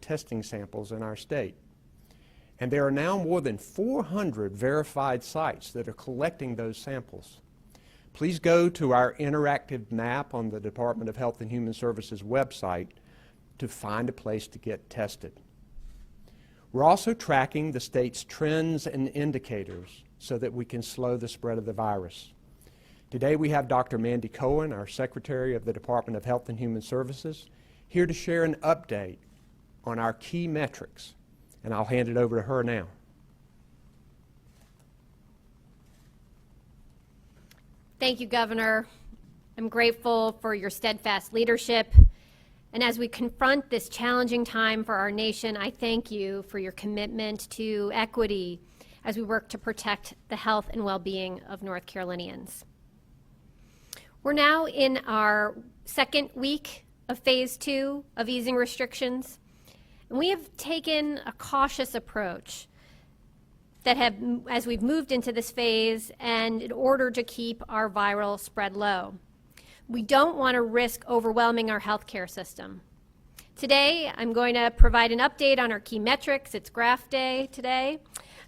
testing samples in our state. And there are now more than 400 verified sites that are collecting those samples. Please go to our interactive map on the Department of Health and Human Services website to find a place to get tested. We're also tracking the state's trends and indicators so that we can slow the spread of the virus. Today we have Dr. Mandy Cohen, our Secretary of the Department of Health and Human Services, here to share an update on our key metrics, and I'll hand it over to her now. Thank you, Governor. I'm grateful for your steadfast leadership. And as we confront this challenging time for our nation, I thank you for your commitment to equity as we work to protect the health and well-being of North Carolinians. We're now in our second week of phase 2 of easing restrictions, and we have taken a cautious approach as we've moved into this phase and in order to keep our viral spread low. We don't want to risk overwhelming our healthcare system. Today, I'm going to provide an update on our key metrics. It's graph day today,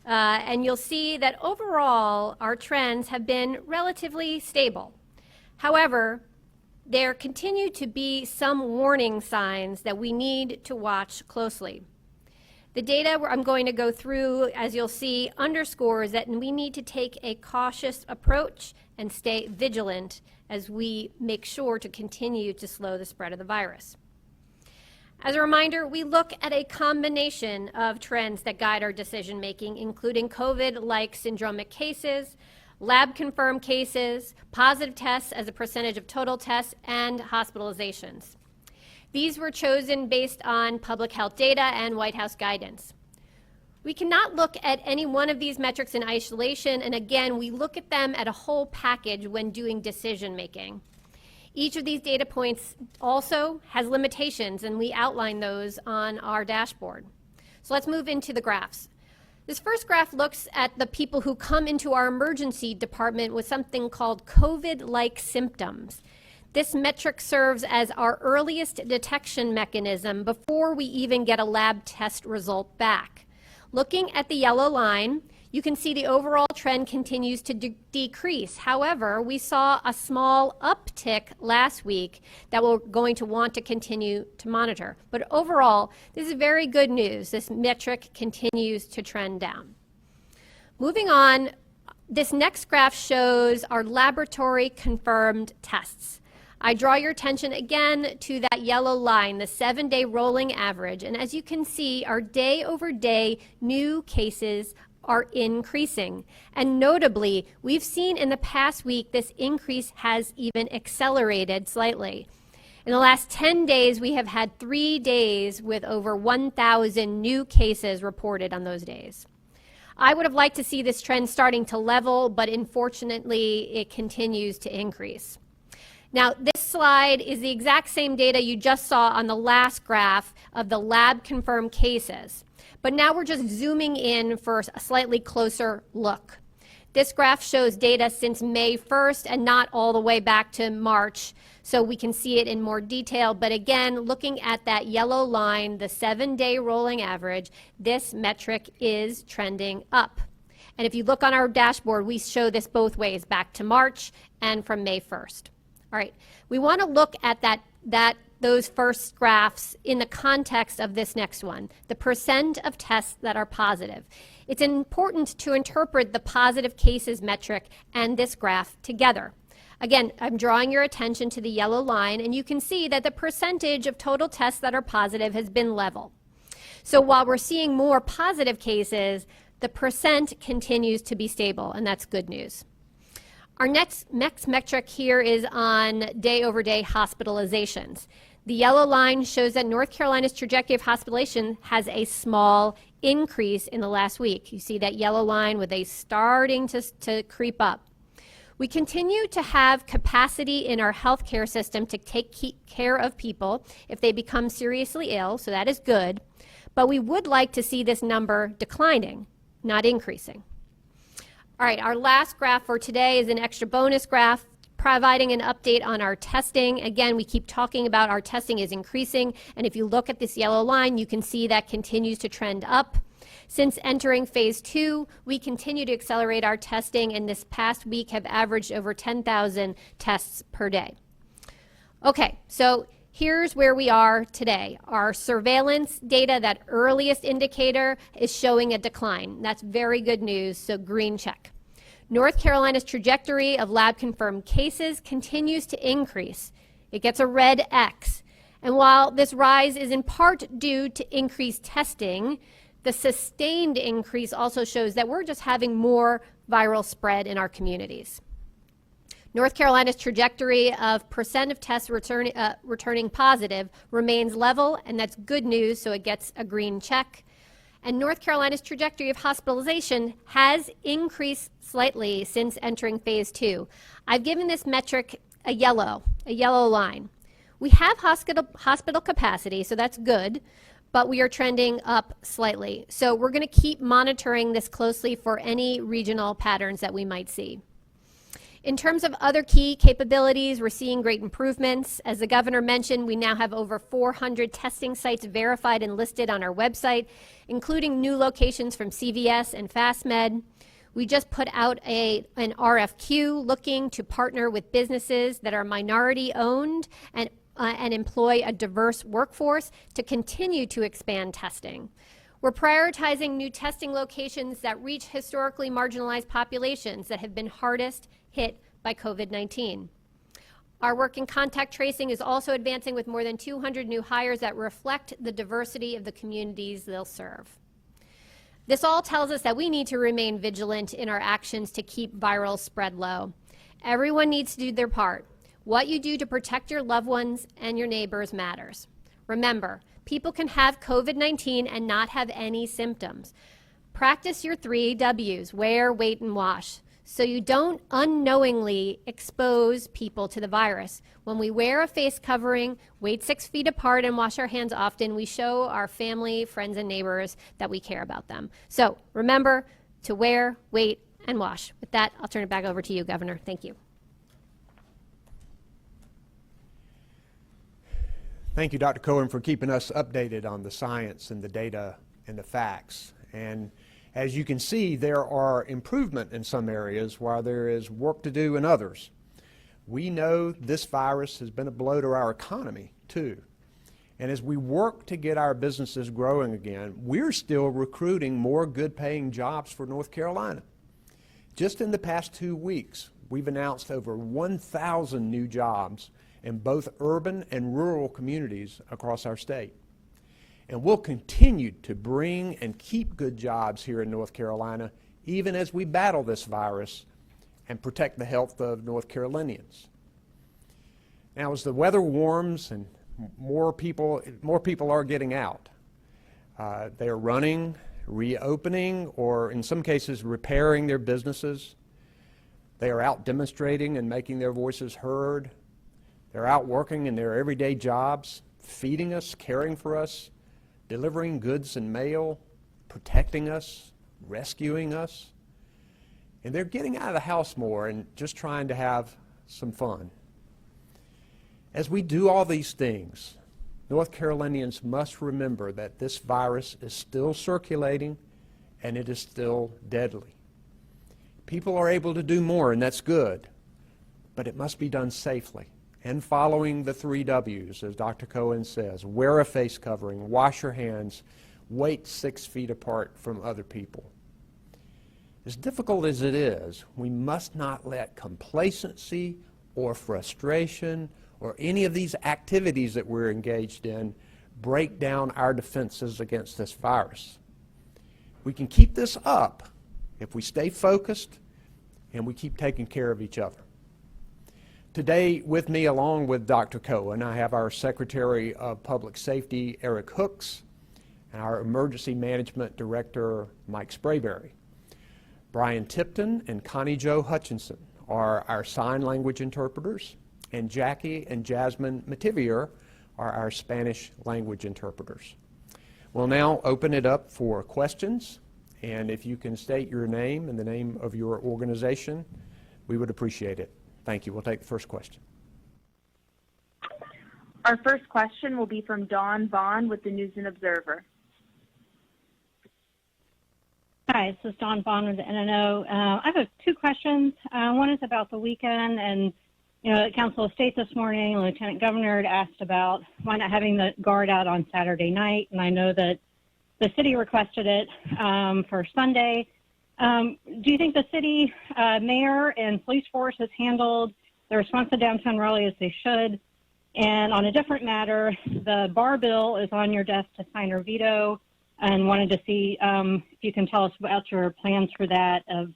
and you'll see that overall our trends have been relatively stable. However, there continue to be some warning signs that we need to watch closely. The data I'm going to go through, as you'll see, underscores that we need to take a cautious approach and stay vigilant as we make sure to continue to slow the spread of the virus. As a reminder, we look at a combination of trends that guide our decision-making, including COVID-like syndromic cases, lab-confirmed cases, positive tests as a percentage of total tests, and hospitalizations. These were chosen based on public health data and White House guidance. We cannot look at any one of these metrics in isolation, and again, we look at them at a whole package when doing decision-making. Each of these data points also has limitations, and we outline those on our dashboard. So let's move into the graphs. This first graph looks at the people who come into our emergency department with something called COVID-like symptoms. This metric serves as our earliest detection mechanism before we even get a lab test result back. Looking at the yellow line, you can see the overall trend continues to decrease. However, we saw a small uptick last week that we're going to want to continue to monitor. But overall, this is very good news. This metric continues to trend down. Moving on, this next graph shows our laboratory confirmed tests. I draw your attention again to that yellow line, the 7-day rolling average. And as you can see, our day-over-day new cases are increasing. And notably, we've seen in the past week this increase has even accelerated slightly. In the last 10 days, we have had 3 days with over 1,000 new cases reported on those days. I would have liked to see this trend starting to level, but unfortunately, it continues to increase. Now, this slide is the exact same data you just saw on the last graph of the lab-confirmed cases. But now we're just zooming in for a slightly closer look. This graph shows data since May 1st and not all the way back to March, so we can see it in more detail. But again, looking at that yellow line, the 7-day rolling average, this metric is trending up. And if you look on our dashboard, we show this both ways, back to March and from May 1st. All right, we want to look at those first graphs in the context of this next one, the percent of tests that are positive. It's important to interpret the positive cases metric and this graph together. Again, I'm drawing your attention to the yellow line, and you can see that the percentage of total tests that are positive has been level. So while we're seeing more positive cases, the percent continues to be stable, and that's good news. Our next metric here is on day-over-day hospitalizations. The yellow line shows that North Carolina's trajectory of hospitalization has a small increase in the last week. You see that yellow line with a starting to creep up. We continue to have capacity in our healthcare system to take care of people if they become seriously ill, so that is good. But we would like to see this number declining, not increasing. All right, our last graph for today is an extra bonus graph providing an update on our testing. Again, we keep talking about our testing is increasing, and if you look at this yellow line, you can see that continues to trend up. Since entering phase 2, we continue to accelerate our testing, and this past week have averaged over 10,000 tests per day. Okay, so here's where we are today. Our surveillance data, that earliest indicator, is showing a decline. That's very good news, so green check. North Carolina's trajectory of lab-confirmed cases continues to increase. It gets a red X. And while this rise is in part due to increased testing, the sustained increase also shows that we're just having more viral spread in our communities. North Carolina's trajectory of percent of tests returning positive remains level, and that's good news, so it gets a green check. And North Carolina's trajectory of hospitalization has increased slightly since entering phase 2. I've given this metric a yellow line. We have hospital capacity, so that's good, but we are trending up slightly. So we're going to keep monitoring this closely for any regional patterns that we might see. In terms of other key capabilities, we're seeing great improvements. As the governor mentioned, we now have over 400 testing sites verified and listed on our website, including new locations from CVS and FastMed. We just put out an RFQ looking to partner with businesses that are minority-owned and employ a diverse workforce to continue to expand testing. We're prioritizing new testing locations that reach historically marginalized populations that have been hardest hit by COVID-19. Our work in contact tracing is also advancing with more than 200 new hires that reflect the diversity of the communities they'll serve. This all tells us that we need to remain vigilant in our actions to keep viral spread low. Everyone needs to do their part. What you do to protect your loved ones and your neighbors matters. Remember, people can have COVID-19 and not have any symptoms. Practice your 3 W's, wear, wait, and wash, so you don't unknowingly expose people to the virus. When we wear a face covering, wait 6 feet apart, and wash our hands often, we show our family, friends, and neighbors that we care about them. So remember to wear, wait, and wash. With that, I'll turn it back over to you, Governor. Thank you. Thank you, Dr. Cohen, for keeping us updated on the science and the data and the facts. And as you can see, there are improvement in some areas while there is work to do in others. We know this virus has been a blow to our economy, too. And as we work to get our businesses growing again, we're still recruiting more good-paying jobs for North Carolina. Just in the past 2 weeks, we've announced over 1,000 new jobs in both urban and rural communities across our state. And we'll continue to bring and keep good jobs here in North Carolina, even as we battle this virus and protect the health of North Carolinians. Now, as the weather warms and more people are getting out, they are running, reopening, or in some cases repairing their businesses. They are out demonstrating and making their voices heard. They're out working in their everyday jobs, feeding us, caring for us, delivering goods and mail, protecting us, rescuing us. And they're getting out of the house more and just trying to have some fun. As we do all these things, North Carolinians must remember that this virus is still circulating and it is still deadly. People are able to do more, and that's good, but it must be done safely and following the 3 W's, as Dr. Cohen says. Wear a face covering, wash your hands, wait 6 feet apart from other people. As difficult as it is, we must not let complacency or frustration or any of these activities that we're engaged in break down our defenses against this virus. We can keep this up if we stay focused and we keep taking care of each other. Today, with me, along with Dr. Cohen, I have our Secretary of Public Safety, Eric Hooks, and our Emergency Management Director, Mike Sprayberry. Brian Tipton and Connie Jo Hutchinson are our sign language interpreters, and Jackie and Jasmine Mativier are our Spanish language interpreters. We'll now open it up for questions, and if you can state your name and the name of your organization, we would appreciate it. Thank you. We'll take the first question. Our first question will be from Dawn Vaughn with the News and Observer. Hi, this is Dawn Vaughn with the NNO. I have two questions. One is about the weekend, and at Council of State this morning, the Lieutenant Governor had asked about why not having the guard out on Saturday night, and I know that the city requested it for Sunday. Do you think the city mayor and police force has handled the response to downtown Raleigh as they should? And on a different matter, the bar bill is on your desk to sign or veto, and wanted to see if you can tell us about your plans for that, of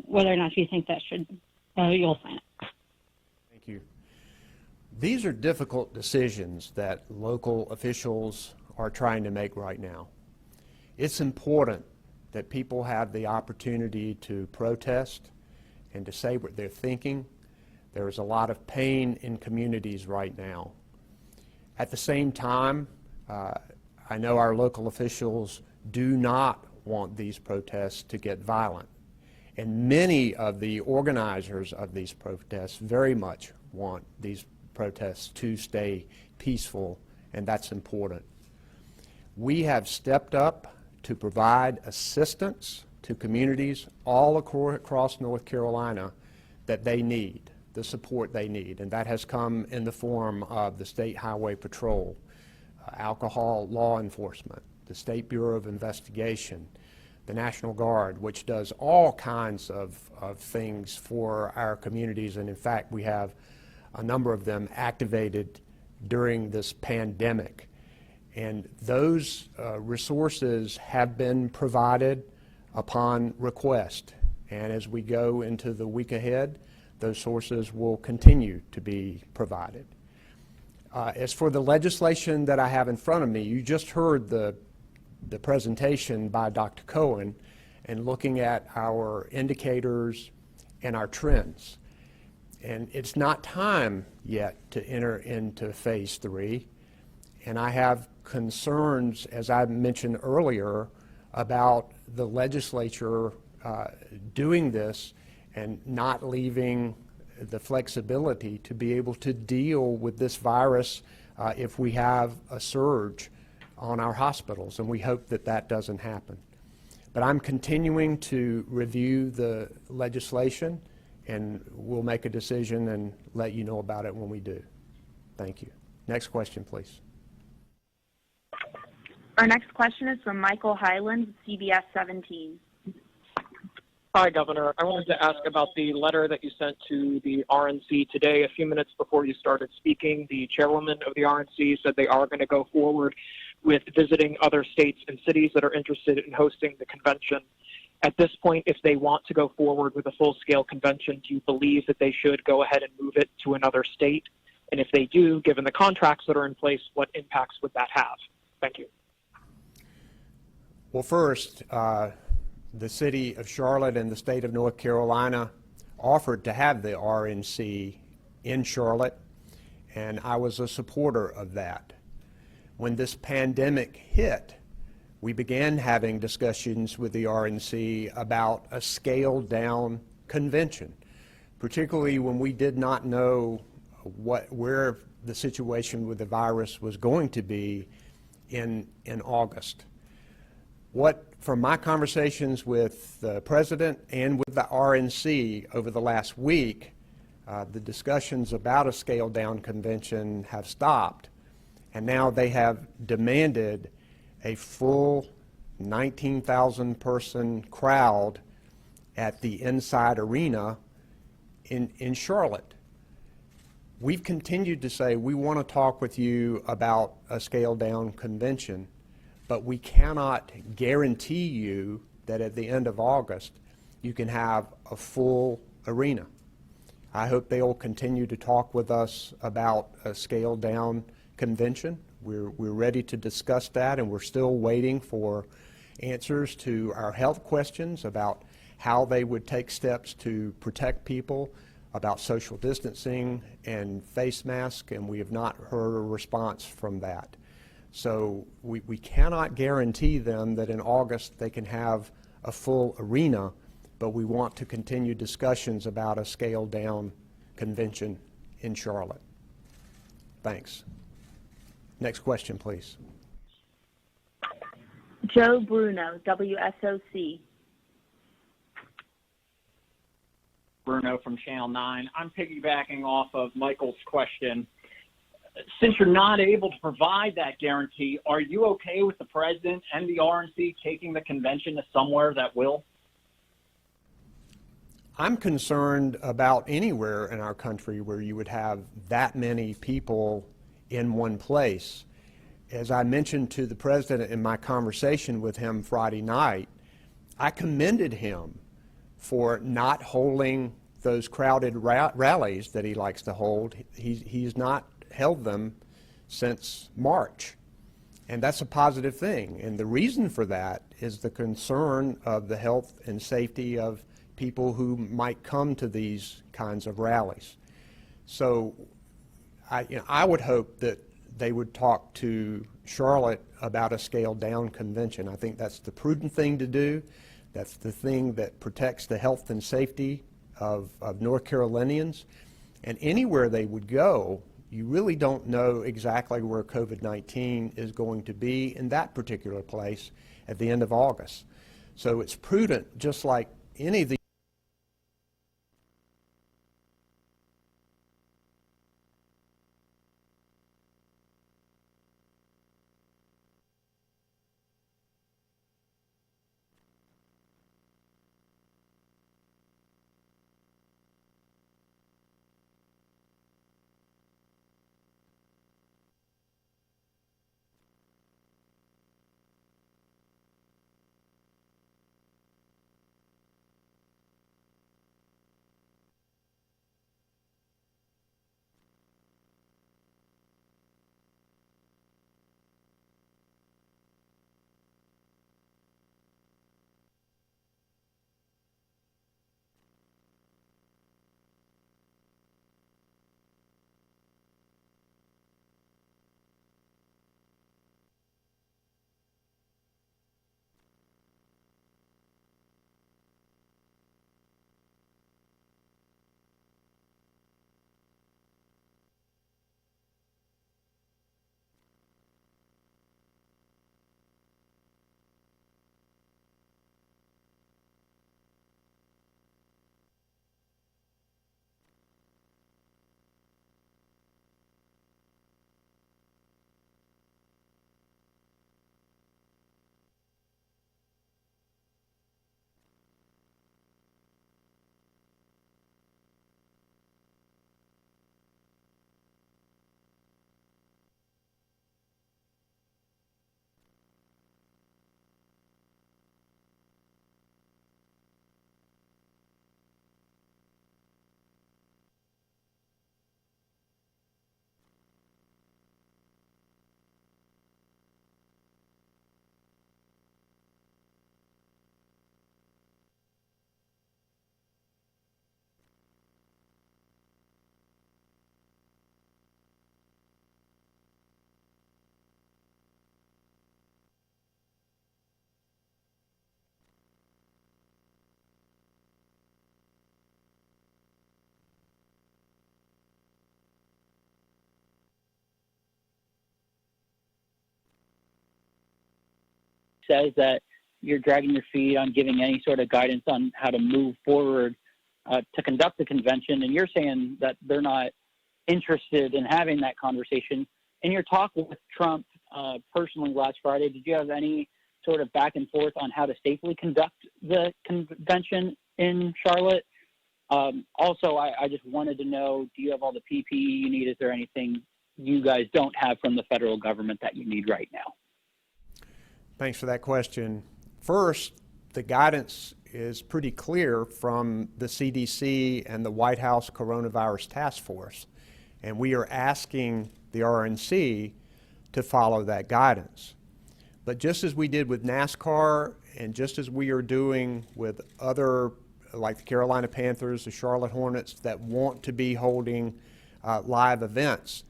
whether or not you think that you'll sign it. Thank you. These are difficult decisions that local officials are trying to make right now. It's important that people have the opportunity to protest and to say what they're thinking. There is a lot of pain in communities right now. At the same time, I know our local officials do not want these protests to get violent. And many of the organizers of these protests very much want these protests to stay peaceful, and that's important. We have stepped up to provide assistance to communities all across North Carolina that they need, the support they need, and that has come in the form of the State Highway Patrol, alcohol law enforcement, the State Bureau of Investigation, the National Guard, which does all kinds of things for our communities, and in fact we have a number of them activated during this pandemic. And those resources have been provided upon request. And as we go into the week ahead, those sources will continue to be provided. As for the legislation that I have in front of me, you just heard the presentation by Dr. Cohen, and looking at our indicators and our trends. And it's not time yet to enter into phase 3. And I have concerns, as I mentioned earlier, about the legislature doing this and not leaving the flexibility to be able to deal with this virus if we have a surge on our hospitals, and we hope that that doesn't happen. But I'm continuing to review the legislation, and we'll make a decision and let you know about it when we do. Thank you. Next question, please. Our next question is from Michael Hyland, CBS 17. Hi, Governor. I wanted to ask about the letter that you sent to the RNC today. A few minutes before you started speaking, the chairwoman of the RNC said they are going to go forward with visiting other states and cities that are interested in hosting the convention. At this point, if they want to go forward with a full-scale convention, do you believe that they should go ahead and move it to another state? And if they do, given the contracts that are in place, what impacts would that have? Thank you. Well, first, the city of Charlotte and the state of North Carolina offered to have the RNC in Charlotte, and I was a supporter of that. When this pandemic hit, we began having discussions with the RNC about a scaled-down convention, particularly when we did not know where the situation with the virus was going to be in August. From my conversations with the President and with the RNC over the last week, the discussions about a scaled-down convention have stopped, and now they have demanded a full 19,000-person crowd at the Inside Arena in Charlotte. We've continued to say we want to talk with you about a scaled-down convention, but we cannot guarantee you that at the end of August you can have a full arena. I hope they will continue to talk with us about a scaled-down convention. We're ready to discuss that, and we're still waiting for answers to our health questions about how they would take steps to protect people, about social distancing and face masks, and we have not heard a response from that. So we cannot guarantee them that in August they can have a full arena, but we want to continue discussions about a scaled-down convention in Charlotte. Thanks. Next question, please. Joe Bruno, WSOC. Bruno from Channel 9. I'm piggybacking off of Michael's question. Since you're not able to provide that guarantee, are you okay with the president and the RNC taking the convention to somewhere that will? I'm concerned about anywhere in our country where you would have that many people in one place. As I mentioned to the president in my conversation with him Friday night, I commended him for not holding those crowded rallies that he likes to hold. He's not held them since March, and that's a positive thing. And the reason for that is the concern of the health and safety of people who might come to these kinds of rallies. So I would hope that they would talk to Charlotte about a scaled down convention. I think that's the prudent thing to do. That's the thing that protects the health and safety of North Carolinians. And anywhere they would go, you really don't know exactly where COVID-19 is going to be in that particular place at the end of August. So it's prudent, just like any of the says that you're dragging your feet on giving any sort of guidance on how to move forward to conduct the convention, and you're saying that they're not interested in having that conversation. In your talk with Trump personally last Friday, did you have any sort of back and forth on how to safely conduct the convention in Charlotte? Also, I just wanted to know, do you have all the PPE you need? Is there anything you guys don't have from the federal government that you need right now? Thanks for that question. First, the guidance is pretty clear from the CDC and the White House Coronavirus Task Force, and we are asking the RNC to follow that guidance. But just as we did with NASCAR, and just as we are doing with other, like the Carolina Panthers, the Charlotte Hornets, that want to be holding live events,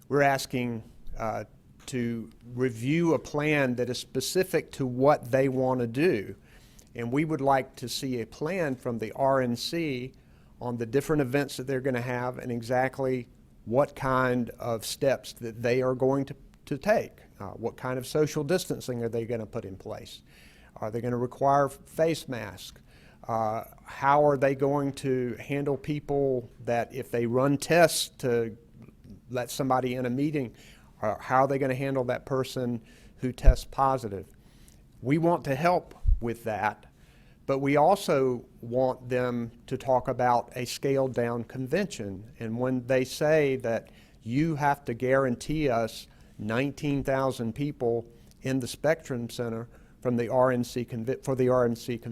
we're asking to review a plan that is specific to what they want to do. And we would like to see a plan from the RNC on the different events that they're going to have and exactly what kind of steps that they are going to take. What kind of social distancing are they going to put in place? Are they going to require face masks? How are they going to handle people that if they run tests to let somebody in a meeting, how are they going to handle that person who tests positive? We want to help with that, but we also want them to talk about a scaled down convention. And when they say that you have to guarantee us 19,000 people in the Spectrum Center from the for the RNC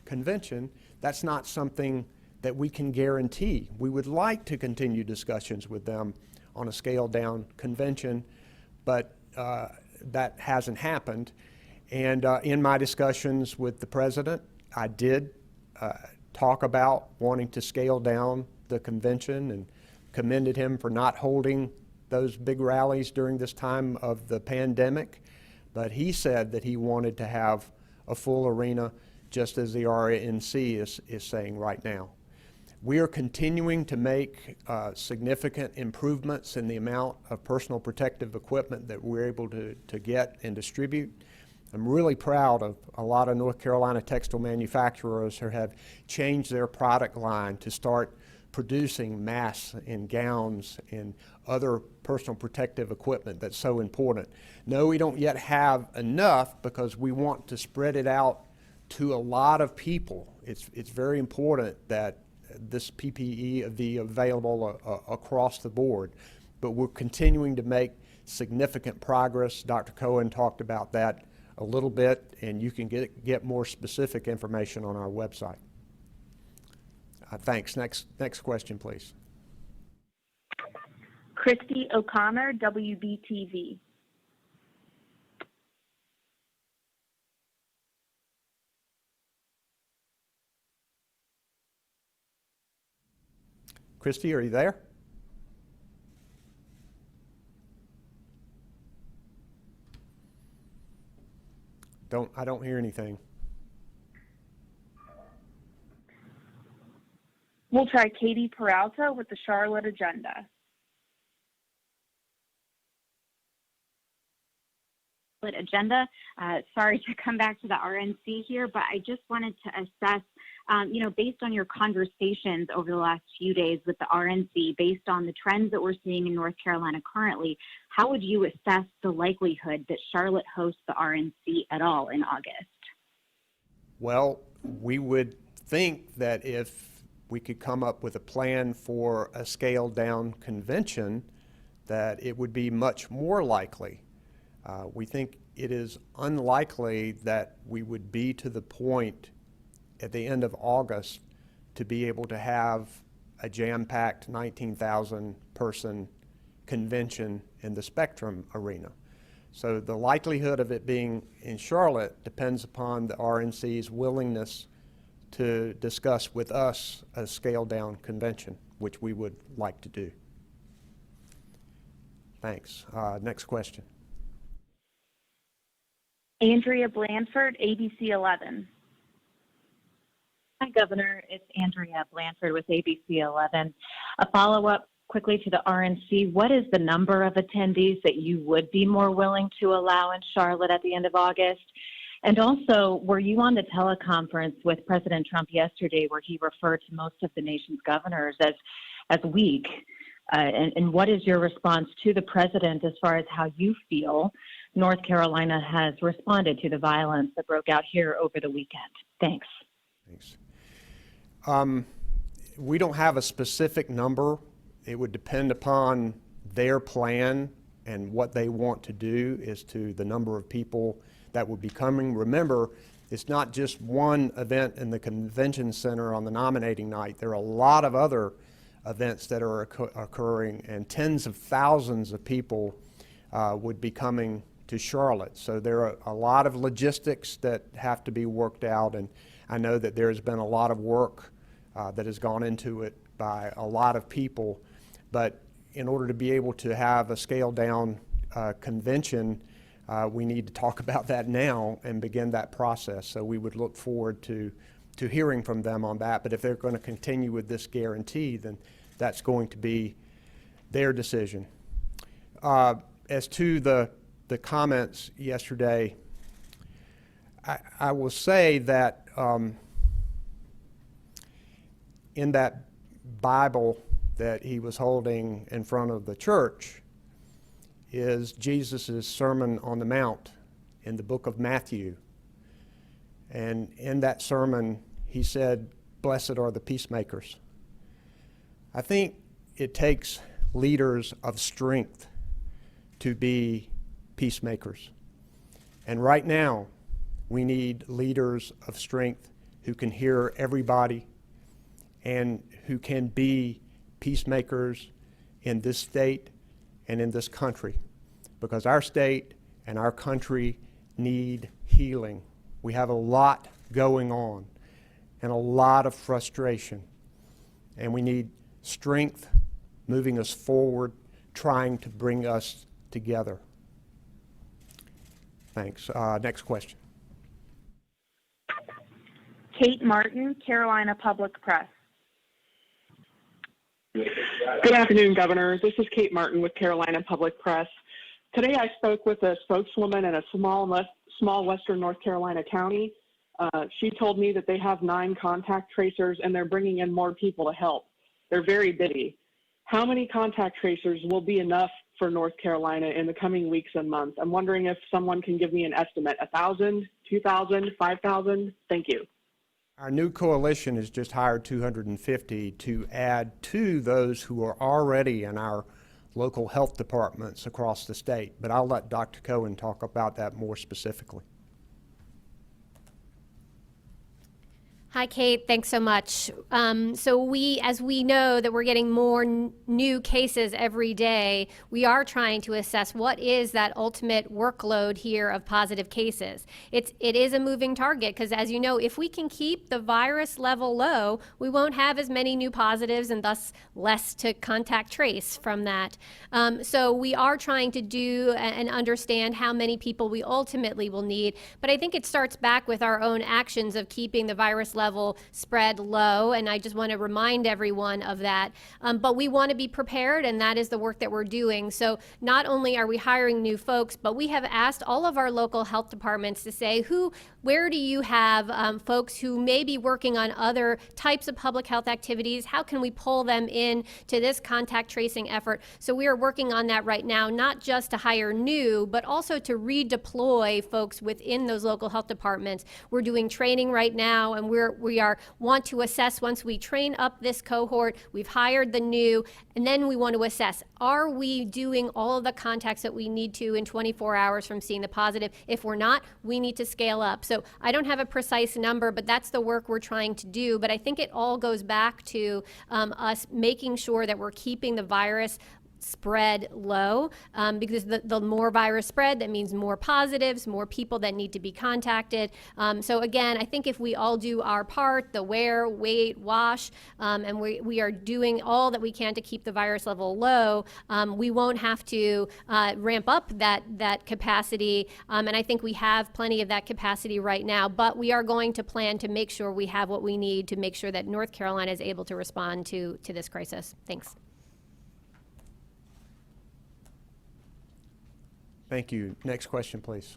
convention, that's not something that we can guarantee. We would like to continue discussions with them on a scaled down convention, but that hasn't happened. And in my discussions with the president, I did talk about wanting to scale down the convention and commended him for not holding those big rallies during this time of the pandemic. But he said that he wanted to have a full arena, just as the RNC is saying right now. We are continuing to make significant improvements in the amount of personal protective equipment that we're able to get and distribute. I'm really proud of a lot of North Carolina textile manufacturers who have changed their product line to start producing masks and gowns and other personal protective equipment that's so important. No, we don't yet have enough because we want to spread it out to a lot of people. It's very important that this PPE be available across the board, but we're continuing to make significant progress. Dr. Cohen talked about that a little bit, and you can get more specific information on our website. Thanks. Next question, please. Christy O'Connor, WBTV. Christy, are you there? I don't hear anything. We'll try Katie Peralta with the Charlotte Agenda. Agenda. Sorry to come back to the RNC here, but I just wanted to assess, based on your conversations over the last few days with the RNC, based on the trends that we're seeing in North Carolina currently, how would you assess the likelihood that Charlotte hosts the RNC at all in August? Well, we would think that if we could come up with a plan for a scaled down convention, that it would be much more likely. We think it is unlikely that we would be to the point at the end of August to be able to have a jam-packed 19,000 person convention in the Spectrum Arena. So the likelihood of it being in Charlotte depends upon the RNC's willingness to discuss with us a scaled-down convention, which we would like to do. Thanks. Next question. Andrea Blanford, ABC 11. Hi, Governor. It's Andrea Blanford with ABC 11. A follow-up quickly to the RNC. What is the number of attendees that you would be more willing to allow in Charlotte at the end of August? And also, were you on the teleconference with President Trump yesterday where he referred to most of the nation's governors as weak? And what is your response to the president as far as how you feel North Carolina has responded to the violence that broke out here over the weekend? Thanks. Thanks. We don't have a specific number. It would depend upon their plan and what they want to do as to the number of people that would be coming. Remember, it's not just one event in the convention center on the nominating night. There are a lot of other events that are occurring, and tens of thousands of people would be coming to Charlotte. So there are a lot of logistics that have to be worked out, and I know that there has been a lot of work that has gone into it by a lot of people. But in order to be able to have a scaled down convention, we need to talk about that now and begin that process. So we would look forward to to hearing from them on that. But if they're going to continue with this guarantee, then that's going to be their decision. As to the comments yesterday, I will say that in that Bible that he was holding in front of the church is Jesus' Sermon on the Mount in the book of Matthew. And in that sermon, he said, "Blessed are the peacemakers." I think it takes leaders of strength to be peacemakers. And right now, we need leaders of strength who can hear everybody and who can be peacemakers in this state and in this country, because our state and our country need healing. We have a lot going on and a lot of frustration, and we need strength moving us forward, trying to bring us together. Thanks. Next question. Kate Martin, Carolina Public Press. Good afternoon, Governor. This is Kate Martin with Carolina Public Press. Today I spoke with a spokeswoman in a small western North Carolina county. She told me that they have 9 contact tracers and they're bringing in more people to help. They're very busy. How many contact tracers will be enough for North Carolina in the coming weeks and months? I'm wondering if someone can give me an estimate, 1,000, 2,000, 5,000? Thank you. Our new coalition has just hired 250 to add to those who are already in our local health departments across the state. But I'll let Dr. Cohen talk about that more specifically. Hi, Kate. Thanks so much. So as we know that we're getting more new cases every day, we are trying to assess what is that ultimate workload here of positive cases. It is a moving target because, as you know, if we can keep the virus level low, we won't have as many new positives and thus less to contact trace from that. So we are trying to do and understand how many people we ultimately will need. But I think it starts back with our own actions of keeping the virus level spread low, and I just want to remind everyone of that. But we want to be prepared, and that is the work that we're doing. So not only are we hiring new folks, but we have asked all of our local health departments to say, where do you have folks who may be working on other types of public health activities? How can we pull them in to this contact tracing effort? So we are working on that right now, not just to hire new, but also to redeploy folks within those local health departments. We're doing training right now, and we want to assess once we train up this cohort, we've hired the new, and then we want to assess, are we doing all of the contacts that we need to in 24 hours from seeing the positive? If we're not, we need to scale up. So I don't have a precise number, but that's the work we're trying to do. But I think it all goes back to us making sure that we're keeping the virus spread low, because the more virus spread, that means more positives, more people that need to be contacted. So again, I think if we all do our part, the wear, wait, wash, and we are doing all that we can to keep the virus level low, we won't have to ramp up that capacity. And I think we have plenty of that capacity right now, but we are going to plan to make sure we have what we need to make sure that North Carolina is able to respond to this crisis. Thanks. Thank you. Next question, please.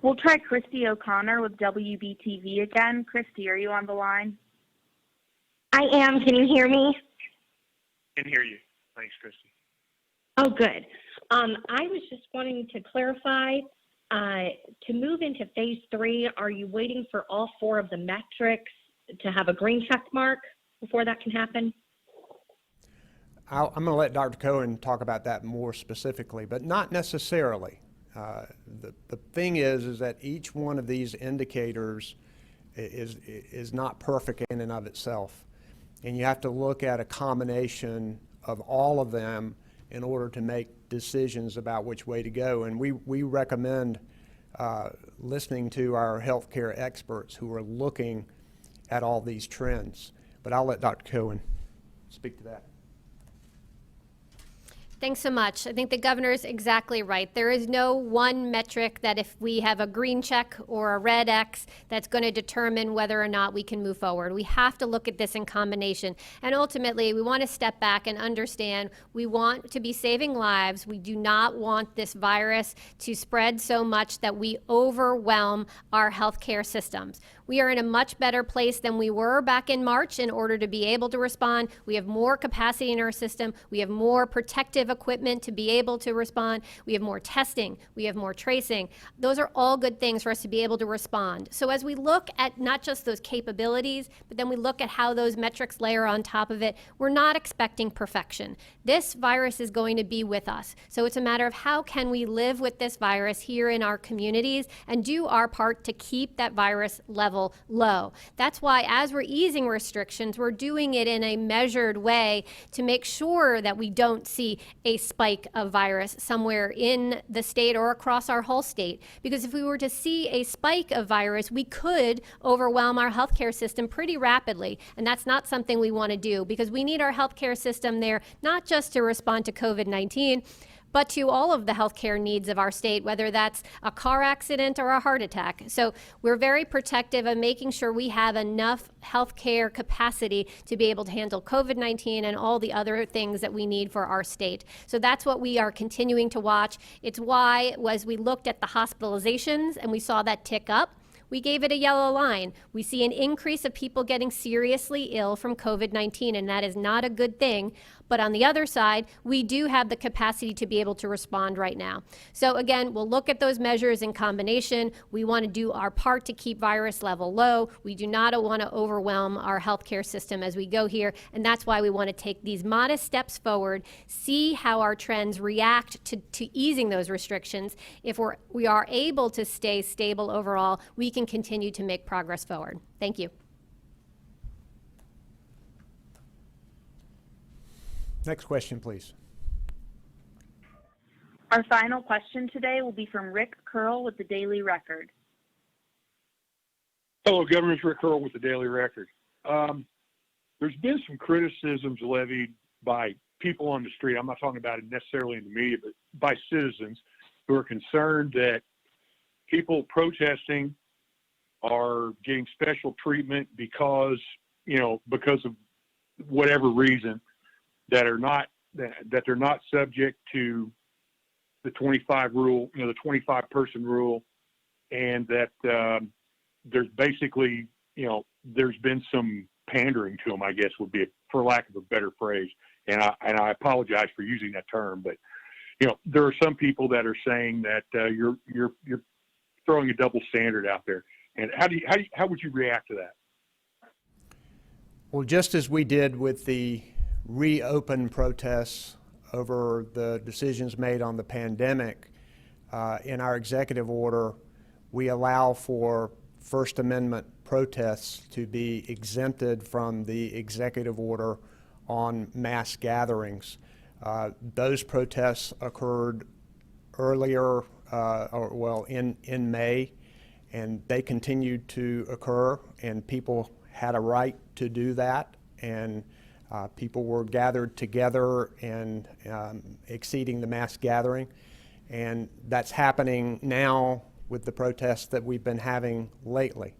We'll try Christy O'Connor with WBTV again. Christy, are you on the line? I am. Can you hear me? Can hear you. Thanks, Christy. Oh, good. I was just wanting to clarify, to move into phase 3, are you waiting for all 4 of the metrics to have a green check mark before that can happen? I'm going to let Dr. Cohen talk about that more specifically, but not necessarily. The thing is that each one of these indicators is not perfect in and of itself. And you have to look at a combination of all of them in order to make decisions about which way to go. And we recommend listening to our healthcare experts who are looking at all these trends. But I'll let Dr. Cohen speak to that. Thanks so much. I think the governor is exactly right. There is no one metric that if we have a green check or a red X that's going to determine whether or not we can move forward. We have to look at this in combination. And ultimately, we want to step back and understand we want to be saving lives. We do not want this virus to spread so much that we overwhelm our healthcare systems. We are in a much better place than we were back in March in order to be able to respond. We have more capacity in our system. We have more protective equipment to be able to respond. We have more testing. We have more tracing. Those are all good things for us to be able to respond. So as we look at not just those capabilities, but then we look at how those metrics layer on top of it, we're not expecting perfection. This virus is going to be with us. So it's a matter of how can we live with this virus here in our communities and do our part to keep that virus level low. That's why as we're easing restrictions, we're doing it in a measured way to make sure that we don't see a spike of virus somewhere in the state or across our whole state. Because if we were to see a spike of virus, we could overwhelm our healthcare system pretty rapidly. And that's not something we want to do because we need our healthcare system there, not just to respond to COVID-19, but to all of the healthcare needs of our state, whether that's a car accident or a heart attack. So we're very protective of making sure we have enough healthcare capacity to be able to handle COVID-19 and all the other things that we need for our state. So that's what we are continuing to watch. It's why, as we looked at the hospitalizations and we saw that tick up, we gave it a yellow line. We see an increase of people getting seriously ill from COVID-19, and that is not a good thing. But on the other side, we do have the capacity to be able to respond right now. So again, we'll look at those measures in combination. We want to do our part to keep virus level low. We do not want to overwhelm our healthcare system as we go here, and that's why we want to take these modest steps forward, see how our trends react to easing those restrictions. If we are able to stay stable overall, we can continue to make progress forward. Thank you. Next question, please. Our final question today will be from Rick Curl with the Daily Record. Hello, Governor. It's Rick Curl with the Daily Record. There's been some criticisms levied by people on the street. I'm not talking about it necessarily in the media, but by citizens who are concerned that people protesting are getting special treatment because of whatever reason, that they're not subject to the 25 rule, the 25 person rule, and that there's basically, there's been some pandering to them, I guess would be, for lack of a better phrase. And I apologize for using that term, but there are some people that are saying that you're throwing a double standard out there. And how would you react to that? Well, just as we did with the reopen protests over the decisions made on the pandemic, in our executive order, we allow for First Amendment protests to be exempted from the executive order on mass gatherings. Those protests occurred earlier, in May, and they continued to occur, and people had a right to do that, and people were gathered together and exceeding the mass gathering. And that's happening now with the protests that we've been having lately.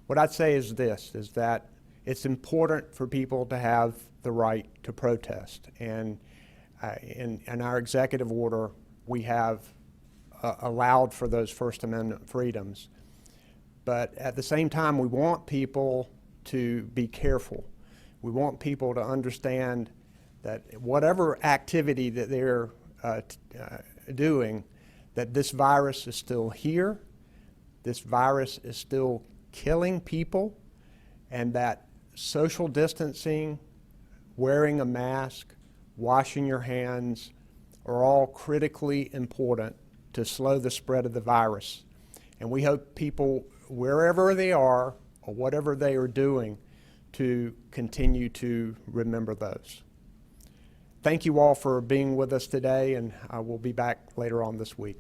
What I'd say is this, is that it's important for people to have the right to protest. And in our executive order, we have allowed for those First Amendment freedoms. But at the same time, we want people to be careful. We want people to understand that whatever activity that they're doing, that this virus is still here, this virus is still killing people, and that social distancing, wearing a mask, washing your hands are all critically important to slow the spread of the virus. And we hope people, wherever they are or whatever they are doing, to continue to remember those. Thank you all for being with us today, and I will be back later on this week.